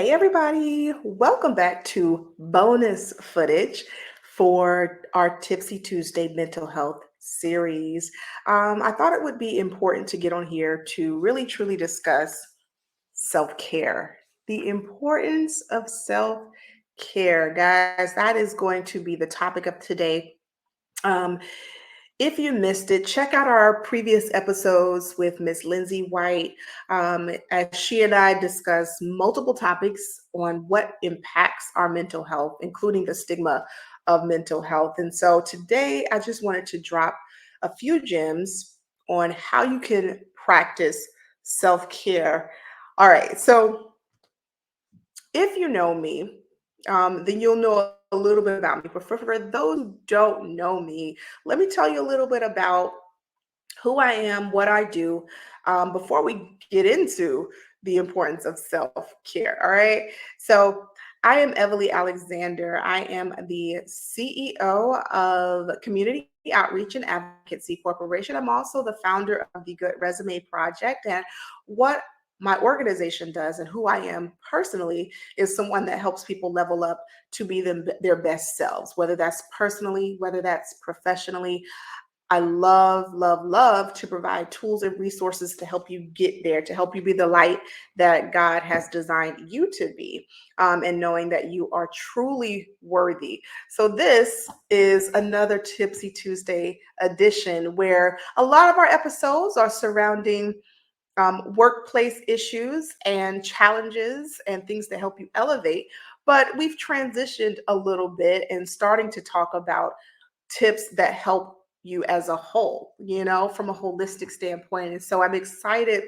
Hey, everybody, welcome back to bonus footage for our Tipsy Tuesday mental health series. I thought it would be important to get on here to really truly discuss self care, the importance of self care. Guys, that is going to be the topic of today. Um, if you missed it, check out our previous episodes with Miss Lindsay White, as she and I discuss multiple topics on what impacts our mental health, including the stigma of mental health. And so today, I just wanted to drop a few gems on how you can practice self care. All right, so if you know me, then you'll know a little bit about me. But for those who don't know me, let me tell you a little bit about who I am, what I do, before we get into the importance of self care. All right. So, I am Evalye Alexander. I am the CEO of Community Outreach and Advocacy Corporation. I'm also the founder of the Good Resume Project. And what my organization does and who I am personally is someone that helps people level up to be their best selves, whether that's personally, whether that's professionally. I love, love, love to provide tools and resources to help you get there, to help you be the light that God has designed you to be, and knowing that you are truly worthy. So, this is another Tipsy Tuesday edition where a lot of our episodes are surrounding workplace issues and challenges and things that help you elevate. But we've transitioned a little bit and starting to talk about tips that help you as a whole, from a holistic standpoint. And so I'm excited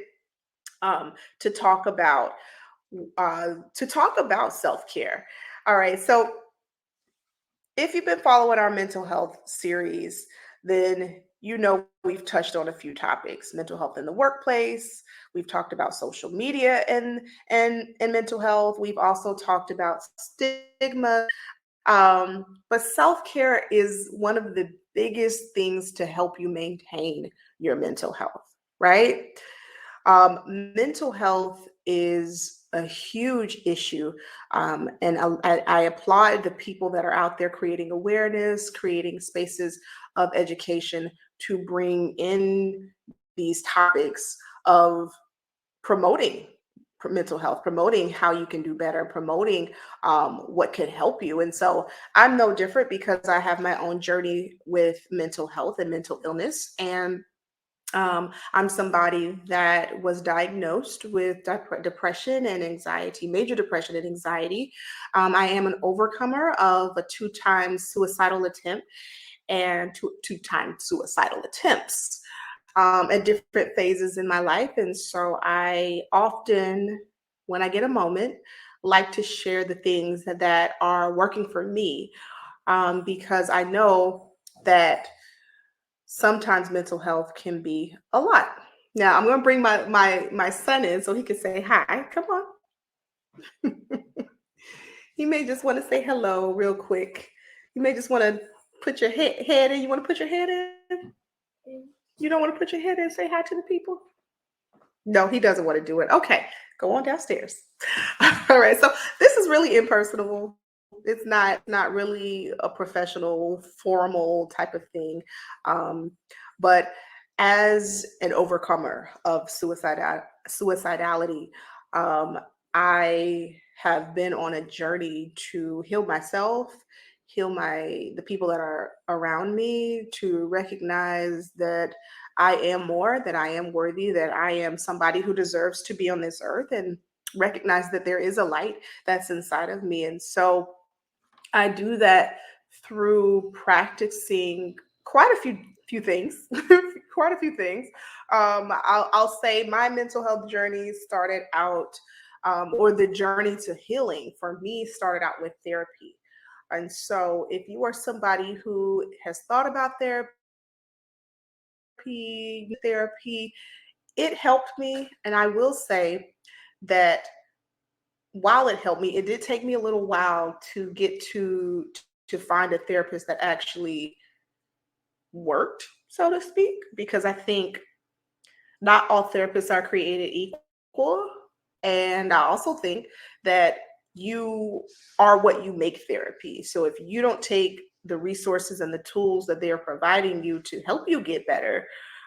um, to talk about self-care. All right. So if you've been following our mental health series, then we've touched on a few topics: mental health in the workplace. We've talked about social media and mental health. We've also talked about stigma. But self care is one of the biggest things to help you maintain your mental health, right? Mental health is a huge issue. And I applaud the people that are out there creating awareness, creating spaces of education to bring in these topics of promoting mental health, promoting how you can do better, promoting what can help you. And so I'm no different because I have my own journey with mental health and mental illness. And I'm somebody that was diagnosed with depression and anxiety, major depression and anxiety. I am an overcomer of a two-time suicidal attempt and two-time suicidal attempts at different phases in my life. And so I often, when I get a moment, like to share the things that are working for me, because I know that sometimes mental health can be a lot. Now I'm going to bring my son in so he can say hi. Come on. He may just want to say hello real quick. You may just want to put your head in. You want to put your head in? You don't want to put your head in and say hi to the people? No, he doesn't want to do it. Okay, go on downstairs. All right. So this is really impersonal. It's not really a professional, formal type of thing. Um, but as an overcomer of suicidality, um, I have been on a journey to heal myself, heal the people that are around me, to recognize that I am more, that I am worthy, that I am somebody who deserves to be on this earth, and recognize that there is a light that's inside of me. And so I do that through practicing quite a few things, quite a few things. I'll say my mental health journey started out, or the journey to healing for me started out with therapy. And so, if you are somebody who has thought about therapy, it helped me. And I will say that while it helped me, it did take me a little while to get to find a therapist that actually worked, so to speak, because I think not all therapists are created equal. And I also think that you are what you make therapy. So if you don't take the resources and the tools that they are providing you to help you get better,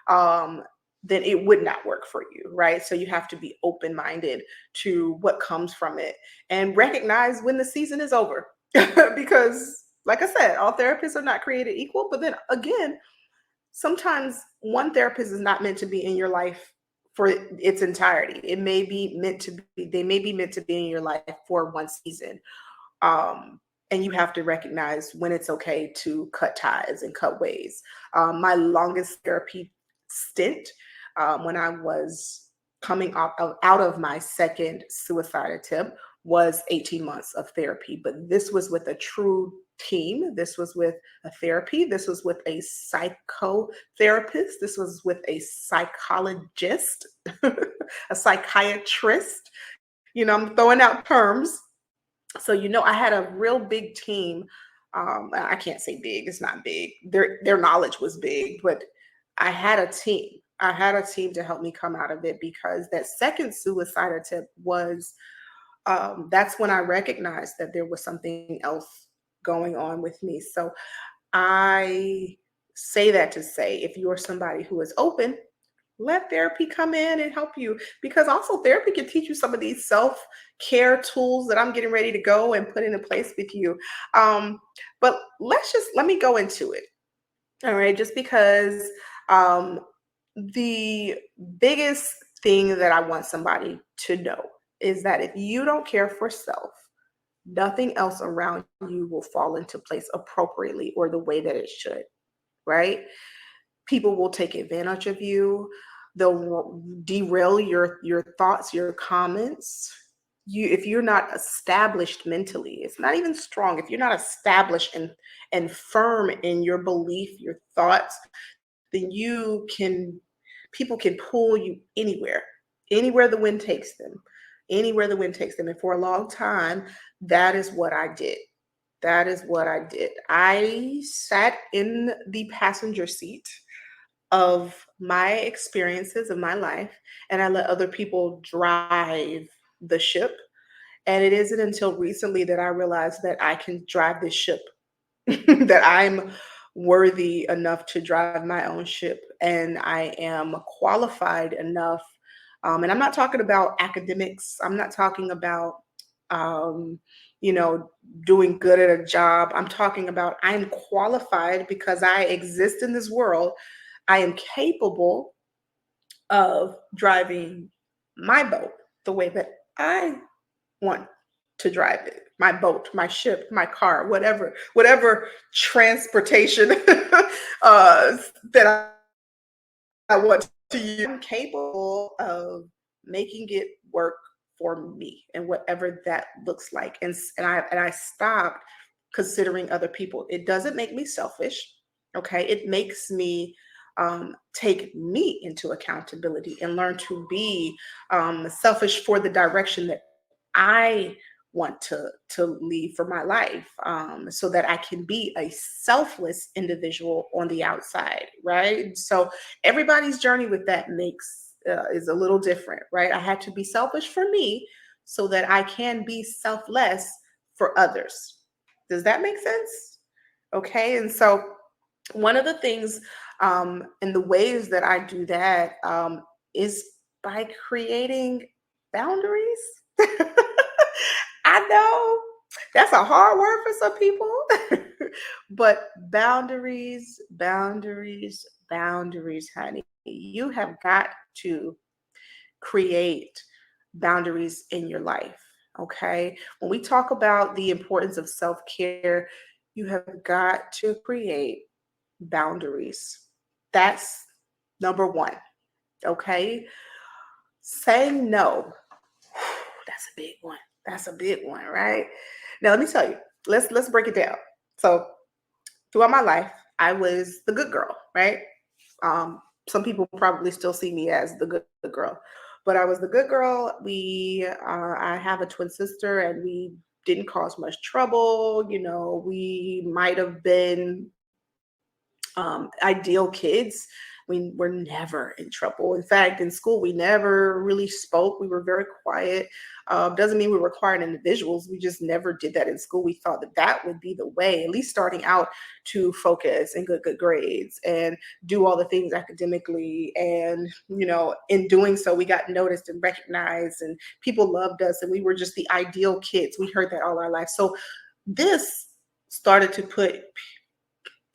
um, then it would not work for you, right? So you have to be open minded to what comes from it and recognize when the season is over. Because, like I said, all therapists are not created equal. But then again, sometimes one therapist is not meant to be in your life for its entirety. It may be meant to be, they may be meant to be in your life for one season. um, and you have to recognize when it's okay to cut ties and cut ways. My longest therapy stint, when I was coming out of my second suicide attempt, was 18 months of therapy. But this was with a true team. This was with a therapy. This was with a psychotherapist. This was with a psychologist, a psychiatrist. I'm throwing out terms. So I had a real big team. I can't say big, it's not big, their knowledge was big, but I had a team to help me come out of it, because that second suicide attempt was, that's when I recognized that there was something else going on with me. So I say that to say, if you're somebody who is open, let therapy come in and help you, because also therapy can teach you some of these self-care tools that I'm getting ready to go and put into place with you. But let me go into it. All right, just because um, the biggest thing that I want somebody to know is that if you don't care for self, nothing else around you will fall into place appropriately or the way that it should, right? People will take advantage of you. They'll derail your thoughts, your comments. If you're not established mentally, it's not even strong. If you're not established and firm in your belief, your thoughts, then people can pull you anywhere the wind takes them, anywhere the wind takes them. And for a long time, that is what I did. That is what I did. I sat in the passenger seat of my experiences of my life, and I let other people drive the ship. And it isn't until recently that I realized that I can drive this ship, that I'm worthy enough to drive my own ship, and I am qualified enough. And I'm not talking about academics, I'm not talking about, um, you know, doing good at a job. I'm talking about I'm qualified because I exist in this world. I am capable of driving my boat the way that I want to drive it. My boat, my ship, my car, whatever transportation that I want to use. I'm capable of making it work for me, and whatever that looks like. And I stopped considering other people. It doesn't make me selfish. Okay, it makes me take me into accountability and learn to be selfish for the direction that I want to lead for my life, so that I can be a selfless individual on the outside, right? So everybody's journey with that makes is a little different, right? I had to be selfish for me so that I can be selfless for others. Does that make sense? Okay, and so one of the things, and the ways that I do that, is by creating boundaries. I know that's a hard word for some people, but boundaries, boundaries, boundaries, honey. You have got to create boundaries in your life. Okay. When we talk about the importance of self care, you have got to create boundaries. That's number one. Okay. Saying no, that's a big one. That's a big one, right? Now let me tell you. Let's break it down. So throughout my life, I was the good girl, right? Some people probably still see me as the good girl, but I was the good girl. I have a twin sister, and we didn't cause much trouble. We might have been ideal kids. we were never in trouble. In fact, in school, we never really spoke. We were very quiet. Doesn't mean we were quiet individuals. We just never did that in school. We thought that that would be the way, at least starting out, to focus and good grades and do all the things academically. And, in doing so, we got noticed and recognized, and people loved us, and we were just the ideal kids. We heard that all our life. So this started to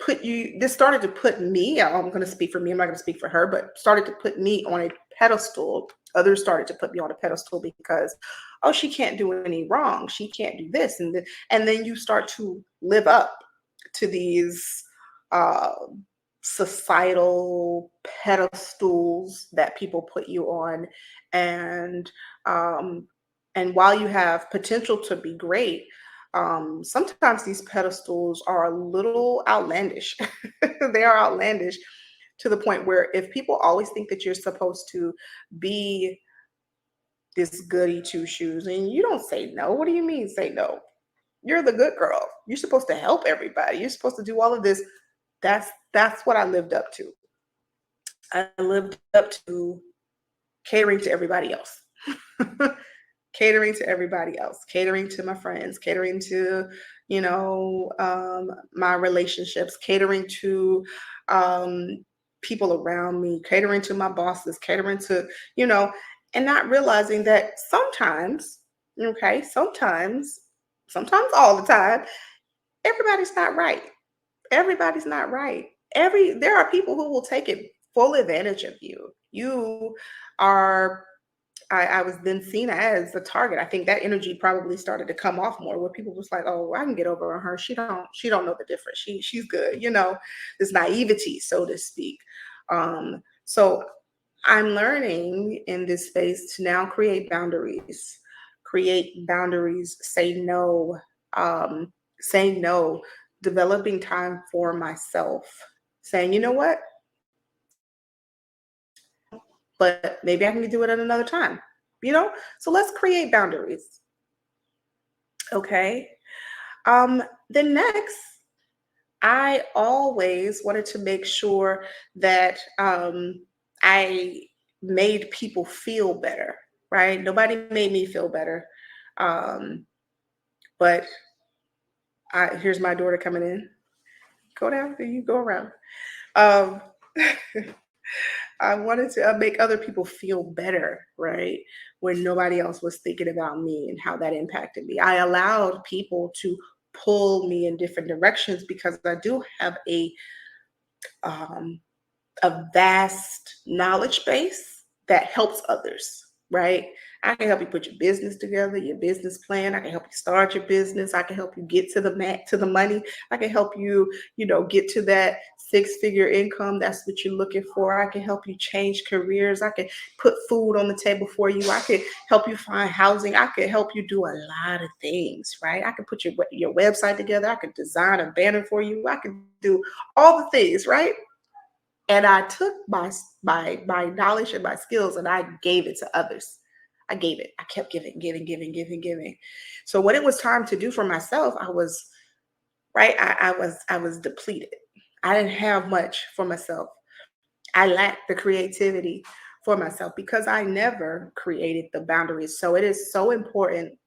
this started to put me, I'm going to speak for me, I'm not going to speak for her, but started to put me on a pedestal. Others started to put me on a pedestal because, oh, she can't do any wrong, she can't do this, and then you start to live up to these uh, societal pedestals that people put you on. And um, and while you have potential to be great, sometimes these pedestals are a little outlandish. They are outlandish to the point where if people always think that you're supposed to be this goody two shoes and you don't say no, what do you mean say no? You're the good girl. You're supposed to help everybody. You're supposed to do all of this. That's what I lived up to. I lived up to catering to everybody else. Catering to everybody else, catering to my friends, catering to, my relationships, catering to um, people around me, catering to my bosses, catering to, you know, and not realizing that sometimes, okay, sometimes all the time, everybody's not right. Everybody's not right. There are people who will take it full advantage of you. You are I was then seen as a target. I think that energy probably started to come off more, where people was like, "Oh, I can get over on her. She don't know the difference. She's good." This naivety, so to speak. So I'm learning in this space to now create boundaries, say no, developing time for myself, saying, you know what, but maybe I can do it at another time. So let's create boundaries. Okay. Then next, I always wanted to make sure that I made people feel better, right? Nobody made me feel better. Um, but here's my daughter coming in. Go down, there you go around. Um, I wanted to make other people feel better, right? When nobody else was thinking about me and how that impacted me. I allowed people to pull me in different directions because I do have um, a vast knowledge base that helps others, right? I can help you put your business together, your business plan. I can help you start your business. I can help you get to the money. I can help you, get to that six-figure income. That's what you're looking for. I can help you change careers. I can put food on the table for you. I can help you find housing. I can help you do a lot of things, right? I can put your website together. I can design a banner for you. I can do all the things, right? And I took my knowledge and my skills and I gave it to others. I gave it. I kept giving, giving, giving, giving, giving. So when it was time to do for myself, I was right. I was depleted. I didn't have much for myself. I lacked the creativity for myself because I never created the boundaries. So it is so important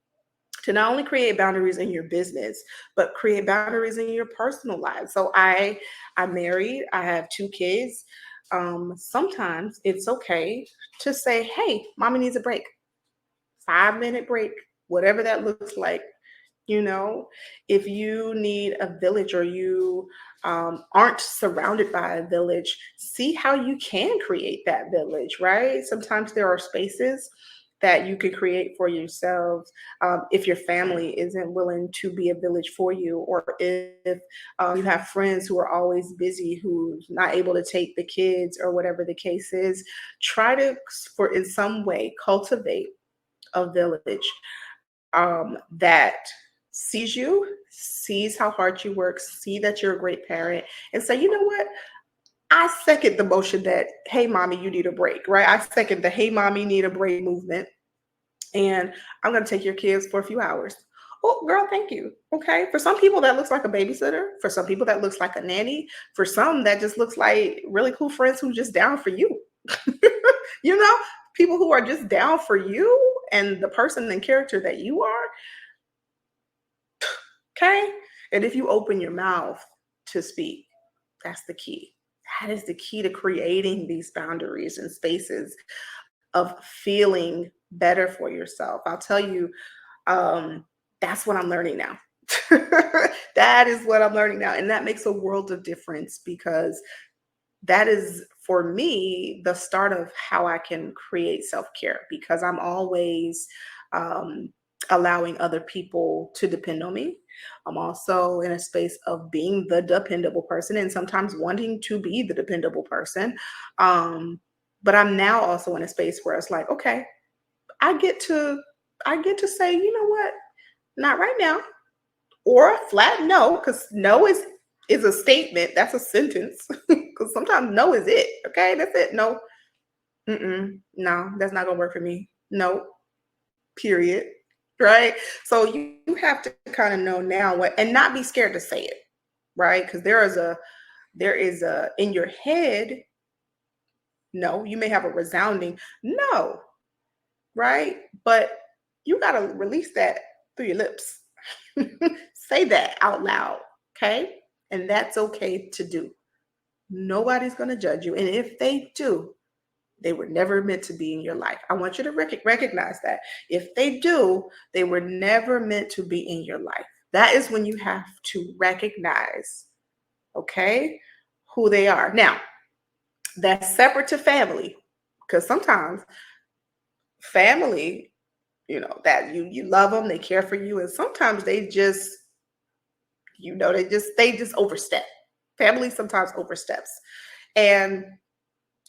to not only create boundaries in your business, but create boundaries in your personal life. So I'm married, I have two kids. Sometimes it's okay to say, hey, mommy needs a break, 5 minute break, whatever that looks like. you know if you need a village, or you aren't surrounded by a village, see how you can create that village, right? Sometimes there are spaces that you can create for yourselves, if your family isn't willing to be a village for you, or if you have friends who are always busy, who's not able to take the kids, or whatever the case is. Try to, for in some way, cultivate a village that sees you, sees how hard you work, see that you're a great parent, and say, you know what? I second the motion that, hey, mommy, you need a break, right? I second the, hey, mommy, need a break movement. And I'm going to take your kids for a few hours. Oh, girl, thank you. Okay. For some people, that looks like a babysitter. For some people, that looks like a nanny. For some, that just looks like really cool friends who just down for you. you know, people who are just down for you and the person and character that you are. Okay. And if you open your mouth to speak, that's the key. That is the key to creating these boundaries and spaces of feeling better for yourself. I'll tell you, um, that's what I'm learning now. that is what I'm learning now. And that makes a world of difference because that is for me the start of how I can create self-care because I'm always um, allowing other people to depend on me. I'm also in a space of being the dependable person and sometimes wanting to be the dependable person. Um, but I'm now also in a space where it's like, okay, I get to I get to say, you know what, not right now, or a flat no, because no is a statement. That's a sentence. Because sometimes no is it. Okay, that's it. No, no, that's not gonna work for me. No, period. Right. So you have to kind of know now what, and not be scared to say it. Right. Because there is a in your head. No, you may have a resounding no. Right. But you got to release that through your lips. Say that out loud, okay? And that's okay to do. Nobody's going to judge you. And if they do, they were never meant to be in your life. I want you to recognize that. If they do, they were never meant to be in your life. That is when you have to recognize, okay, who they are. Now, that's separate to family, because sometimes family, that you love them, they care for you, and sometimes they just they just overstep. Family sometimes oversteps. And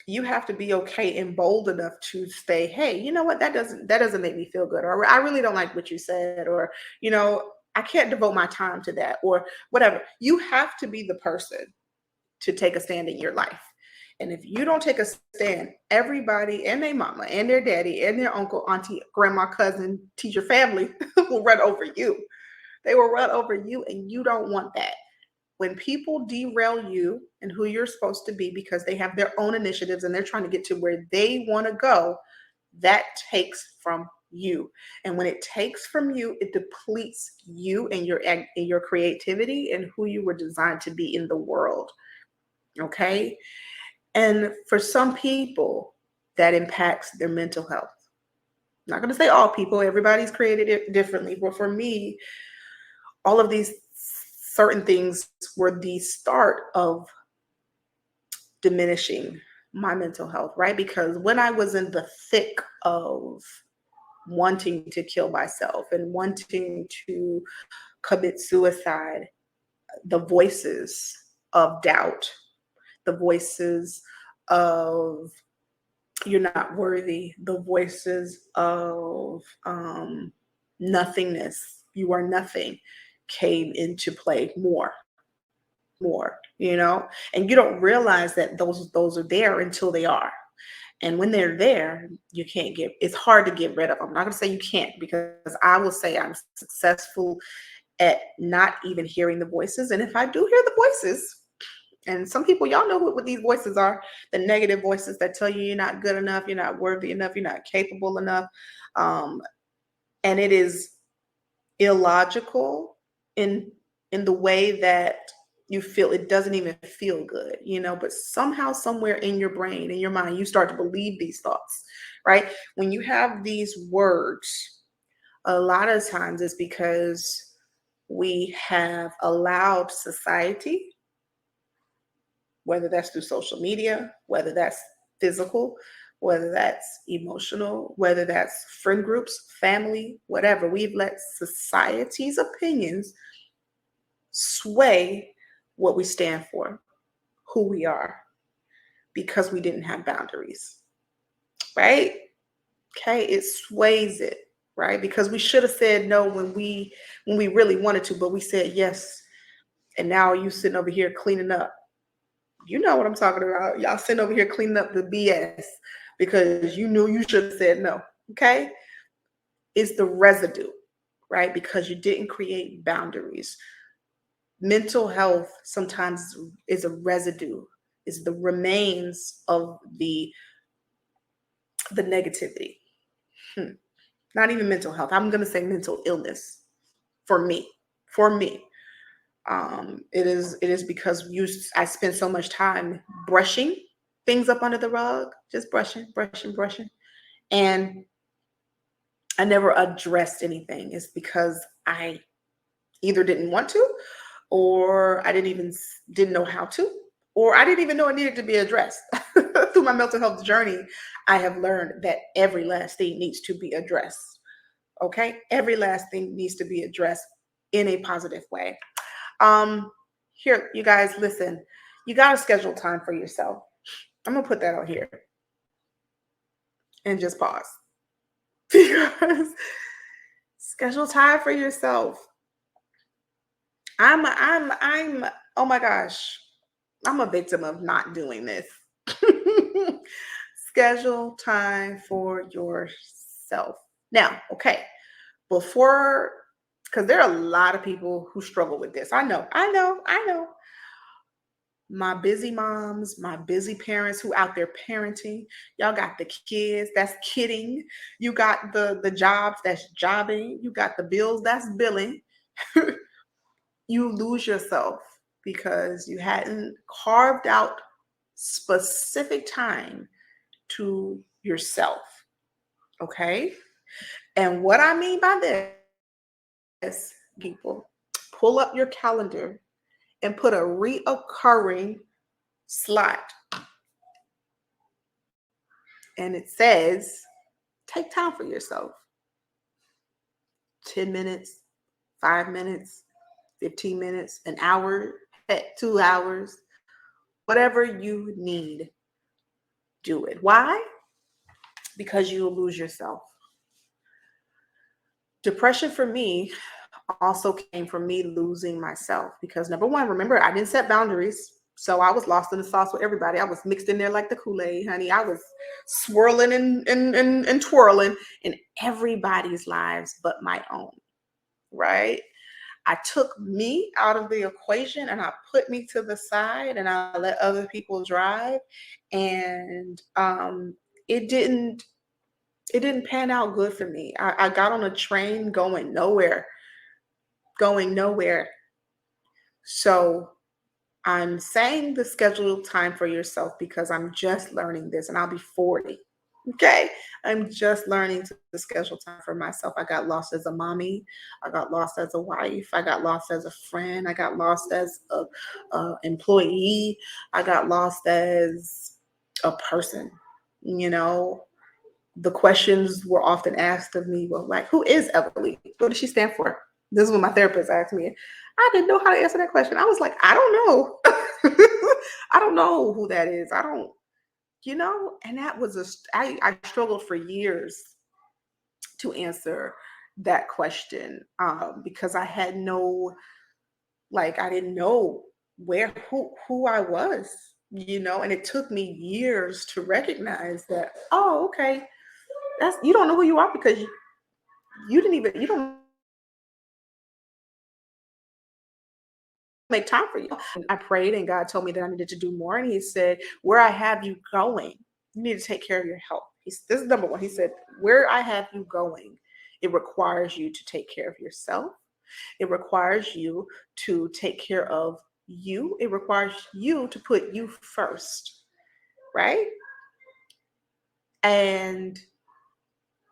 you have to be okay and bold enough to say, hey, you know what, that doesn't make me feel good, or I really don't like what you said, or I can't devote my time to that, or whatever. You have to be the person to take a stand in your life. And if you don't take a stand, everybody and their mama and their daddy and their uncle, auntie, grandma, cousin, teacher, family will run over you. They will run over you, and you don't want that. When people derail you and who you're supposed to be because they have their own initiatives and they're trying to get to where they want to go, that takes from you. And when it takes from you, it depletes you and your creativity and who you were designed to be in the world. Okay? And for some people, that impacts their mental health. I'm not going to say all people, everybody's created it differently. But for me, all of these certain things were the start of diminishing my mental health, right? Because when I was in the thick of wanting to kill myself and wanting to commit suicide, the voices of doubt, the voices of you're not worthy, the voices of nothingness, you are nothing, came into play more, and you don't realize that those are there until they are. And when they're there, you can't get it's hard to get rid of them. I'm not going to say you can't, because I will say I'm successful at not even hearing the voices. And if I do hear the voices, and some people, y'all know what these voices are, the negative voices that tell you you're not good enough, you're not worthy enough, you're not capable enough. Um, and it is illogical in the way that you feel. It doesn't even feel good, but somehow, somewhere in your brain, in your mind, you start to believe these thoughts, right? When you have these words, a lot of times it's because we have allowed society, whether that's through social media, whether that's physical, whether that's emotional, whether that's friend groups, family, whatever. We've let society's opinions sway what we stand for, who we are, because we didn't have boundaries, right? Okay, it sways it, right? Because we should have said no when we really wanted to, but we said yes. And now you sitting over here cleaning up. You know what I'm talking about. Y'all sitting over here cleaning up the BS because you knew you should have said no. Okay? It's the residue, right? Because you didn't create boundaries. Mental health sometimes is a residue, is the remains of the negativity. Hmm. Not even mental health. I'm going to say mental illness for me. For me, it is because I spend so much time brushing things up under the rug, just brushing, brushing, brushing, and I never addressed anything. It's because I either didn't want to, or I didn't know how to, or I didn't even know it needed to be addressed. Through my mental health journey, I have learned that every last thing needs to be addressed. Okay, every last thing needs to be addressed in a positive way. Um, Here, you guys, listen. You got to schedule time for yourself. I'm gonna put that out here and just pause because schedule time for yourself. I'm. Oh my gosh, I'm a victim of not doing this. Schedule time for yourself. Now, okay, before, because there are a lot of people who struggle with this. I know. My busy moms, my busy parents who out there parenting, y'all got the kids, that's kidding. You got the jobs, that's jobbing. You got the bills, that's billing. You lose yourself because you hadn't carved out specific time to yourself. Okay. And what I mean by this, people, pull up your calendar and put a reoccurring slot. And it says, take time for yourself. 10 minutes, 5 minutes, 15 minutes, an hour, 2 hours, whatever you need, do it. Why? Because you'll lose yourself. Depression for me also came from me losing myself because number one, remember, I didn't set boundaries. So I was lost in the sauce with everybody. I was mixed in there like the Kool-Aid, honey. I was swirling and twirling in everybody's lives but my own, right? I took me out of the equation and I put me to the side and I let other people drive. And it didn't it didn't pan out good for me. I got on a train going nowhere. So I'm saying the scheduled time for yourself because I'm just learning this and I'll be 40. Okay. I'm just learning to schedule time for myself. I got lost as a mommy. I got lost as a wife. I got lost as a friend. I got lost as a employee. I got lost as a person. You know, the questions were often asked of me were like, who is Evalye? What does she stand for? This is what my therapist asked me. I didn't know how to answer that question. I was like, I don't know. I don't know who that is. I don't, and that was I struggled for years to answer that question because I had no, like, I didn't know who I was, and it took me years to recognize that, oh, okay, you don't know who you are because you don't make time for you. I prayed and God told me that I needed to do more. And he said, where I have you going, you need to take care of your health. This is number one. He said, where I have you going, it requires you to take care of yourself. It requires you to take care of you. It requires you to put you first, right? And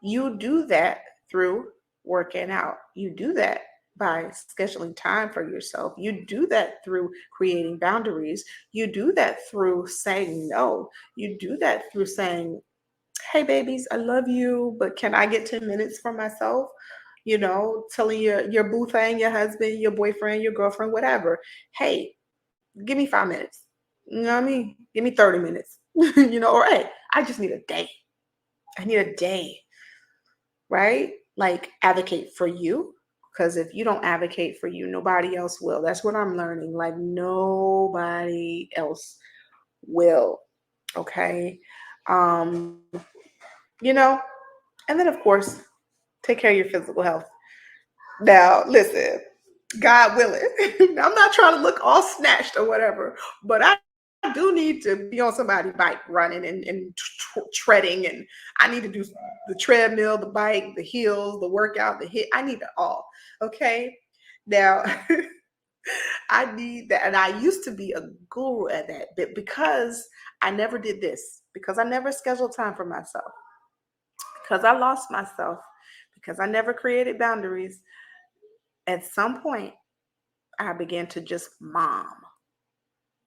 you do that through working out. You do that by scheduling time for yourself. You do that through creating boundaries. You do that through saying no. You do that through saying, hey, babies, I love you, but can I get 10 minutes for myself? Telling your boo thing, your husband, your boyfriend, your girlfriend, whatever. Hey, give me 5 minutes. You know what I mean? Give me 30 minutes. Or hey, I just need a day. I need a day, right? Like, advocate for you. Because if you don't advocate for you, nobody else will. That's what I'm learning. Like, nobody else will. Okay. Um, you know, and then of course, take care of your physical health. Now, listen, God willing, I'm not trying to look all snatched or whatever, but I do need to be on somebody's bike running and treading, and I need to do the treadmill, the bike, the heels, the workout, the hit. I need it all. Okay. Now, I need that. And I used to be a guru at that, but because I never did this, because I never scheduled time for myself, because I lost myself, because I never created boundaries, at some point, I began to just mom.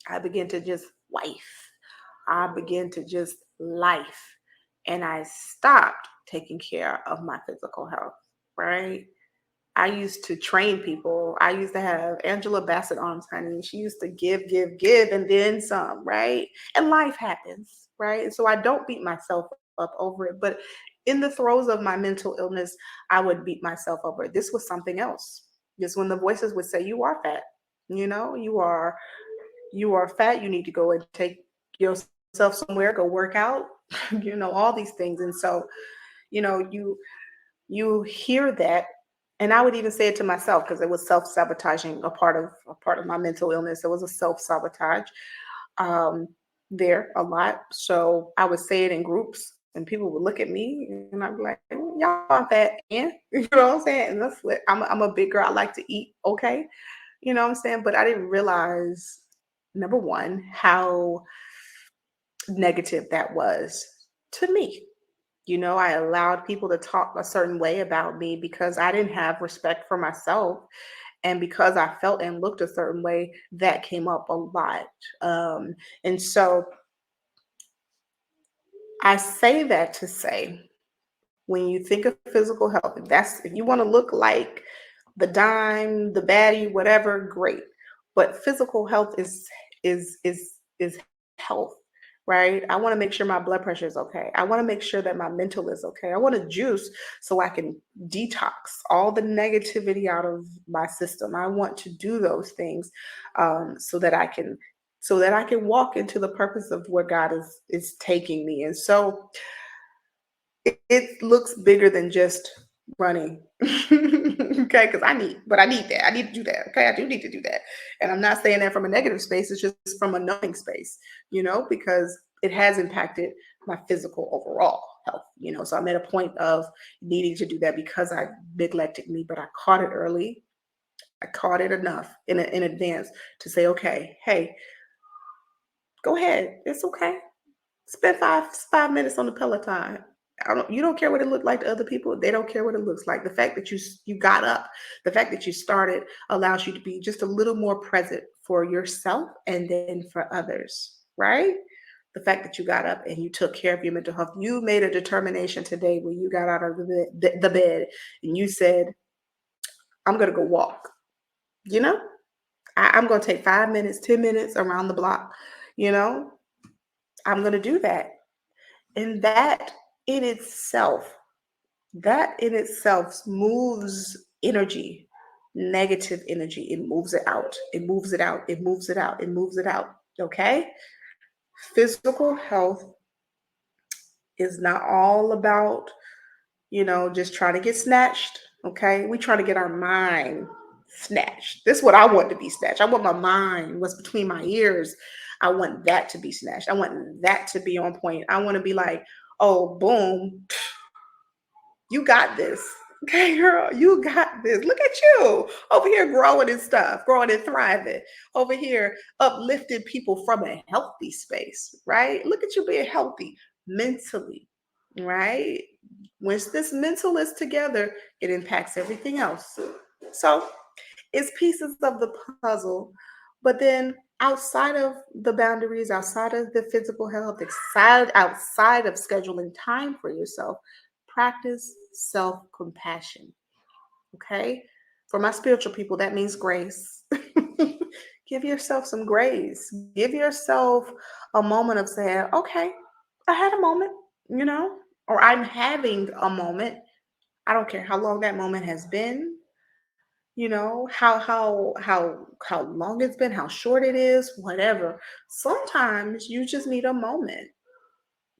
I began to just wife. I began to just life. And I stopped taking care of my physical health, right? I used to train people. I used to have Angela Bassett arms, honey. She used to give, give, give, and then some, right? And life happens, right? And so I don't beat myself up over it. But in the throes of my mental illness, I would beat myself over it. This was something else. Just when the voices would say, "You are fat, you are fat, you need to go and take yourself somewhere, go work out," all these things. And so, you hear that, and I would even say it to myself because it was self-sabotaging, a part of my mental illness. It was a self-sabotage um there a lot. So I would say it in groups and people would look at me and I'd be like, "Y'all want that?" And you know what I'm saying? And I'm a big girl. I like to eat. Okay. You know what I'm saying? But I didn't realize, number one, how negative that was to me. I allowed people to talk a certain way about me because I didn't have respect for myself. And because I felt and looked a certain way, that came up a lot. And so I say that to say, when you think of physical health, if you want to look like the dime, the baddie, whatever, great. But physical health is health, right? I want to make sure my blood pressure is okay. I want to make sure that my mental is okay. I want to juice so I can detox all the negativity out of my system. I want to do those things so that I can walk into the purpose of where God is taking me. And so it looks bigger than just running. Okay, because I need that. I need to do that. Okay, I do need to do that. And I'm not saying that from a negative space, it's just from a knowing space, because it has impacted my physical overall health. So I'm at a point of needing to do that because I neglected me, but I caught it early. I caught it enough in advance to say, okay, hey, go ahead. It's okay. Spend five minutes on the Peloton. You don't care what it looked like to other people. They don't care what it looks like. The fact that you got up, the fact that you started allows you to be just a little more present for yourself and then for others, right? The fact that you got up and you took care of your mental health. You made a determination today when you got out of the bed and you said, "I'm going to go walk." You know, I'm going to take 5 minutes, 10 minutes around the block. You know, I'm going to do that. And that in itself moves energy, negative energy. It moves it out. It moves it out. It moves it out. It moves it out. Okay? Physical health is not all about, just trying to get snatched. Okay? We try to get our mind snatched. This is what I want to be snatched. I want my mind, what's between my ears. I want that to be snatched. I want that to be on point. I want to be like, "Oh, boom, you got this." Okay, girl, you got this. Look at you over here growing and stuff, growing and thriving. Over here, uplifting people from a healthy space, right? Look at you being healthy mentally, right? Once this mental is together, it impacts everything else. So it's pieces of the puzzle. But then outside of the boundaries, outside of the physical health, outside of scheduling time for yourself, practice self-compassion. Okay. For my spiritual people, that means grace. Give yourself some grace. Give yourself a moment of saying, "Okay, I had a moment, or I'm having a moment." I don't care how long that moment has been, how long it's been, how short it is, whatever. Sometimes you just need a moment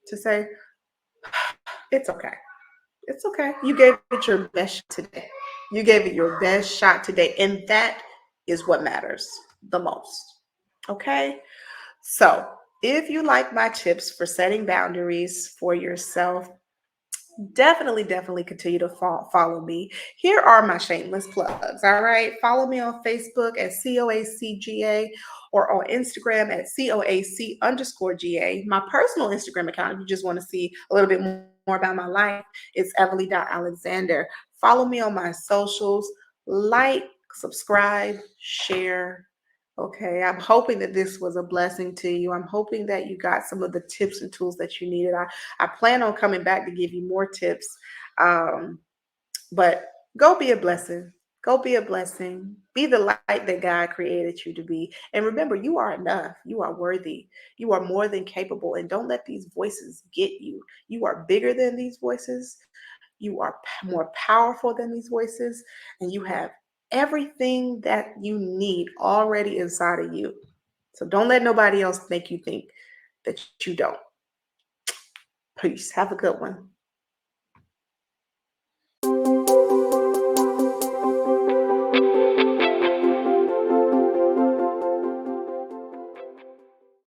to say, "It's okay. It's okay. You gave it your best today. You gave it your best shot today, and that is what matters the most. Okay? So, if you like my tips for setting boundaries for yourself, definitely continue to follow me. Here are my shameless plugs. All right. Follow me on Facebook at COACGA or on Instagram at COAC_GA. My personal Instagram account, if you just want to see a little bit more about my life, it's Evalye.Alexander. Follow me on my socials, like, subscribe, share. Okay, I'm hoping that this was a blessing to you. I'm hoping that you got some of the tips and tools that you needed. I plan on coming back to give you more tips. Um, but go be a blessing. Go be a blessing. Be the light that God created you to be. And remember, you are enough. You are worthy. You are more than capable. And don't let these voices get you. You are bigger than these voices. You are more powerful than these voices. And you have everything that you need already inside of you. So don't let nobody else make you think that you don't. Peace. Have a good one.